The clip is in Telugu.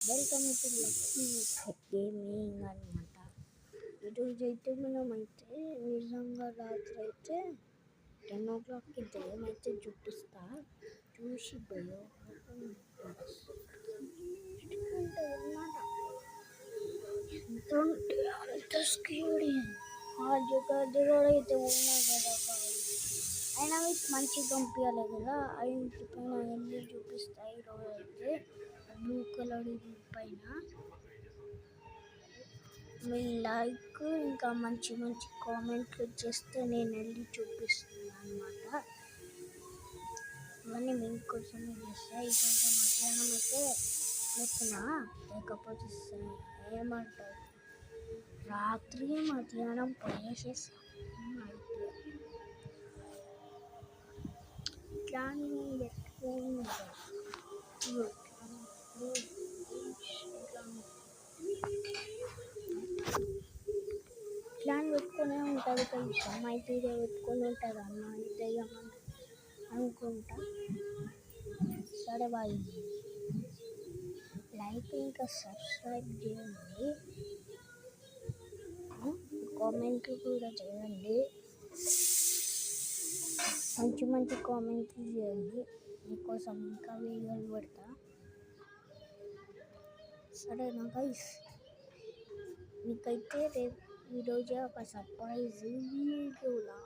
వెల్కమ్ టు లక్కీ గేమింగ్ అనమాట. ఈరోజు అయితే మనమైతే నిజంగా రాత్రి అయితే 10 o'clockకి దయ్యం అయితే చూపిస్తా. చూసి భయం అన్నమాట. ఎంత ఉంటే అంత స్క్రీన్ ఆ జగ అయితే ఉన్నా కదా. అయినా మీకు మంచిగా పంపించాలి కదా. ఆ ఇంటి పైన వెళ్ళి చూపిస్తా. ఈరోజు అయితే బ్లూ కలర్ పైన మీ లైక్ ఇంకా మంచి మంచి కామెంట్లు చేస్తే నేను వెళ్ళి చూపిస్తున్నాను అనమాట. ఇవన్నీ మీకోసమే చేస్తా. ఈరోజు మధ్యాహ్నం అయితే పోతున్నా, లేకపోతే ఏమంటారు రాత్రి మధ్యాహ్నం పోయేసేస్తాను. ప్లాన్ పెట్టుకునే ఉంటుంది కొంచెం అయితే ఇదే పెట్టుకొని ఉంటుంది అన్న దయ్యం అనుకుంటా. సరే బాయ్. లైక్ ఇంకా సబ్స్క్రైబ్ చేయండి, కామెంట్లు కూడా చేయండి, మంచి మంచి కామెంట్లు చేయండి. మీకోసం ఇంకా వీడియోలు పెడతా. సరేనా గైస్? మీకైతే రేపు ఈరోజే ఒక సర్ప్రైజ్ వీడియోలా